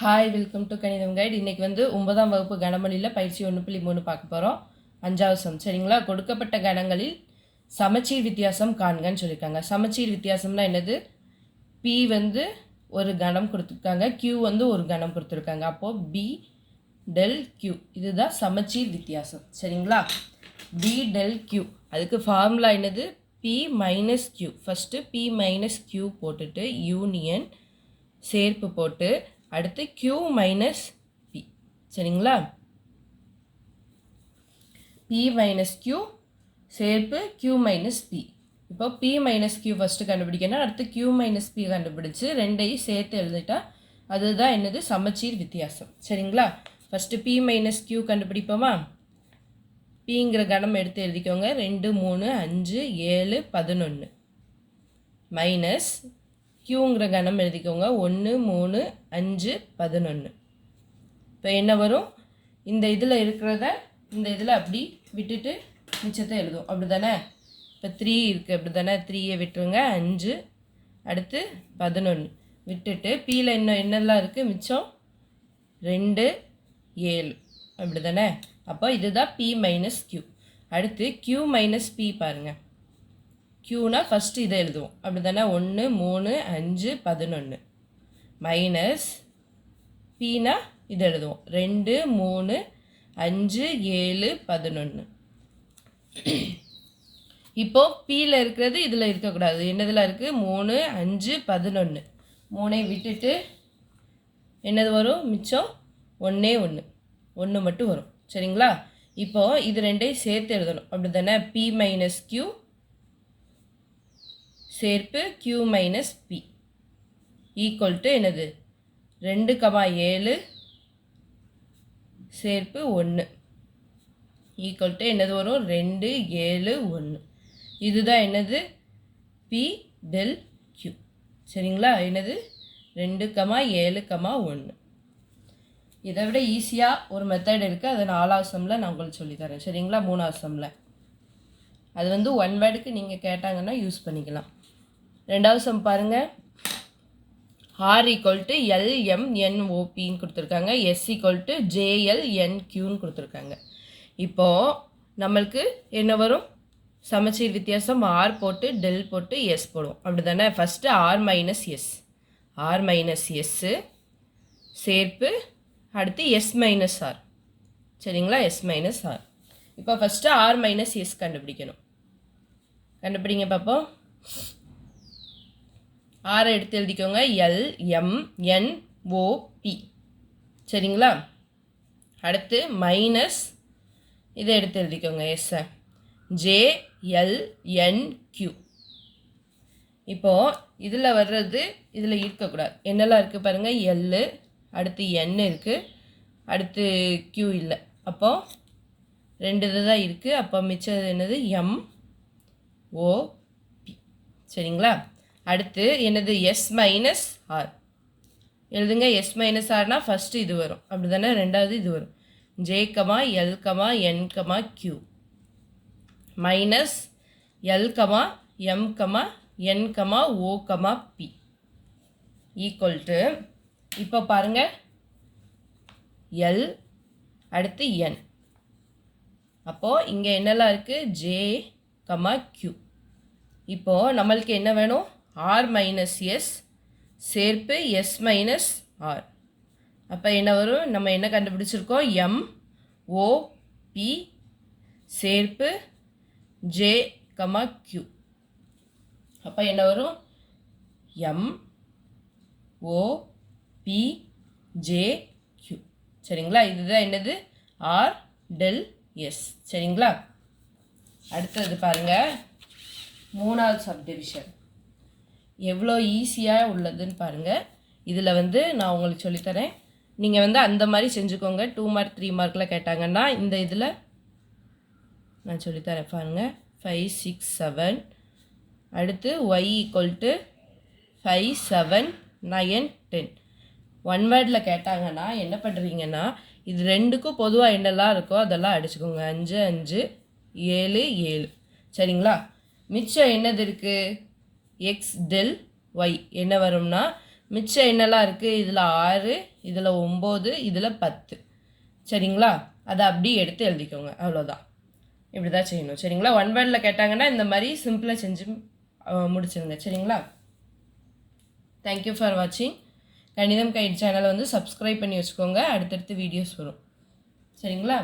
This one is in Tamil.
ஹாய், வெல்கம் டு கணிதம் கைட். இன்றைக்கி வந்து 9ஆம் வகுப்பு கணமொழியில் பயிற்சி 1.3 பார்க்க போகிறோம். 5வது சம். சரிங்களா? கொடுக்கப்பட்ட கணங்களில் சமச்சீர் வித்தியாசம் காண்கன்னு சொல்லியிருக்காங்க. சமச்சீர் வித்தியாசம்னா என்னது? பி வந்து ஒரு கணம் கொடுத்துருக்காங்க, கியூ வந்து ஒரு கணம் கொடுத்துருக்காங்க. அப்போது பி டெல் கியூ இதுதான் சமச்சீர் வித்தியாசம். சரிங்களா? பி டெல் கியூ அதுக்கு ஃபார்முலா என்னது? P minus q. First p minus q போட்டுட்டு யூனியன் சேர்ப்பு போட்டு அடுத்து q மைனஸ் பி. சரிங்களா? p மைனஸ் q சேர்ப்பு q மைனஸ் பி. இப்போ p மைனஸ் q ஃபஸ்ட்டு கண்டுபிடிக்கணும், அடுத்து q மைனஸ் பி கண்டுபிடிச்சு ரெண்டையும் சேர்த்து எழுதிட்டா அதுதான் என்னது? சமச்சீர் வித்தியாசம். சரிங்களா? First p minus q கண்டுபிடிப்போமா? பிங்கிற கணம் எடுத்து எழுதிக்கோங்க. 2 3 5 7 11 மைனஸ் கியூங்கிற கணம் எழுதிக்கோங்க. 1 3 5 11. இப்போ என்ன வரும்? இந்த இதில் இருக்கிறத இந்த இதில் அப்படி விட்டுட்டு மிச்சத்தை எழுதும். அப்படி தானே? இப்போ 3 இருக்குது, அப்படி தானே? 3யை விட்டுருங்க. 5 அடுத்து 11 விட்டுட்டு பியில் என்னெல்லாம் இருக்குது? மிச்சம் 2 7. அப்படி தானே? அப்போ இதுதான் பி மைனஸ் கியூ. அடுத்து கியூ மைனஸ் பி பாருங்கள். கியூனா ஃபஸ்ட்டு இதை எழுதுவோம். அப்படி தானே? 1 3 5 11 மைனஸ் பினா இதை எழுதுவோம். 2 3 5 7 11. இப்போ பியில் இருக்கிறது இதில் இருக்கக்கூடாது. என்னதில் இருக்குது? 3 5 11. 3ஐ விட்டுட்டு என்னது வரும்? மிச்சம் 1 மட்டும் வரும். சரிங்களா? இப்போது இது ரெண்டையும் சேர்த்து எழுதணும். அப்படி தானே? பி மைனஸ் கியூ சேர்ப்பு q minus p equal to என்னது? 2, 7 சேர்ப்பு 1 ஈக்குவல் டு என்னது வரும்? 2 7 1. இதுதான் என்னது? P del q. சரிங்களா? என்னது? 2, 7, 1. இதை விட ஈஸியாக ஒரு மெத்தட் இருக்குது. அதை 4வது சம்மில் நான் உங்களுக்கு சொல்லித்தரேன். சரிங்களா? 3வது சம்மில் அது வந்து 1 வேர்டுக்கு நீங்கள் கேட்டாங்கன்னா யூஸ் பண்ணிக்கலாம். 2வது சம் பாருங்கள். ஆர் ஈக்குவல் டு LMNOPன்னு கொடுத்துருக்காங்க, எஸ் ஈக்குவல் டு JLNQன்னு கொடுத்துருக்காங்க. இப்போது நம்மளுக்கு என்ன வரும்? சமச்சீர் வித்தியாசம் ஆர் போட்டு டெல் போட்டு எஸ் போடுவோம். அப்படி தானே? ஃபஸ்ட்டு ஆர் மைனஸ் எஸ்ஸு சேர்ப்பு அடுத்து எஸ் மைனஸ் ஆர். சரிங்களா? S minus r. இப்போ ஃபஸ்ட்டு ஆர் மைனஸ் எஸ் கண்டுபிடிக்கணும். கண்டுபிடிங்க பார்ப்போம். ஆரை எடுத்து எழுதிக்கோங்க. LMNOP. சரிங்களா? அடுத்து மைனஸ் இதை எடுத்து எழுதிக்கோங்க. எஸ்ஸை JLNQ. இப்போது இதில் வர்றது இதில் இருக்கக்கூடாது. என்னெல்லாம் இருக்குது பாருங்கள்? L அடுத்து N இருக்குது, அடுத்து Q இல்லை. அப்போது 2 இது தான் இருக்குது. அப்போ மிச்சம் என்னது? MOP. சரிங்களா? அடுத்து என்னது? எஸ் மைனஸ் ஆர் எழுதுங்க. எஸ் மைனஸ் ஆர்னா ஃபஸ்ட்டு இது வரும். அப்படி தானே? ரெண்டாவது இது வரும். JLNQ minus LMNOP equal to இப்போ பாருங்கள் எல் அடுத்து என். அப்போது இங்கே என்னெல்லாம் இருக்குது? JQ. இப்போது நம்மளுக்கு என்ன வேணும்? ஆர் மைனஸ் எஸ் சேர்ப்பு எஸ் மைனஸ் ஆர். அப்போ என்ன வரும்? நம்ம என்ன கண்டுபிடிச்சிருக்கோம்? MOP சேர்ப்பு JQ. அப்போ என்ன வரும்? MOP JQ. சரிங்களா? இதுதான் என்னது? R del s. சரிங்களா? அடுத்தது பாருங்கள். 3வது சப்டிவிஷன் எவ்வளோ ஈஸியாக உள்ளதுன்னு பாருங்கள். இதில் வந்து நான் உங்களுக்கு சொல்லித்தரேன். நீங்கள் வந்து அந்த மாதிரி செஞ்சுக்கோங்க. 2 மார்க் 3 மார்க்கில் கேட்டாங்கன்னா இந்த இதில் நான் சொல்லித்தரேன் பாருங்கள். 5 6 7 அடுத்து y ஈக்குவல் டு 5 7 9 10. 1 வேர்டில் கேட்டாங்கன்னா என்ன பண்ணுறீங்கன்னா இது ரெண்டுக்கும் பொதுவாக என்னெல்லாம் இருக்கோ அதெல்லாம் அடிச்சுக்கோங்க. 5 5 7 7. சரிங்களா? மிச்சம் என்னது இருக்குது? எக்ஸ் டெல் ஒய் என்ன வரும்னா மிச்சம் என்னெல்லாம் இருக்குது, இதில் 6, இதில் 9, இதில் 10. சரிங்களா? அதை அப்படியே எடுத்து எழுதிக்கோங்க. அவ்வளோதான். இப்படி தான் செய்யணும். சரிங்களா? ஒன் வேர்டில் கேட்டாங்கன்னா இந்த மாதிரி சிம்பிளாக செஞ்சு முடிச்சிருங்க. சரிங்களா? தேங்க்யூ ஃபார் வாட்சிங். கணிதம் கைட் சேனலை வந்து சப்ஸ்கிரைப் பண்ணி வச்சுக்கோங்க. அடுத்தடுத்து வீடியோஸ் வரும். சரிங்களா?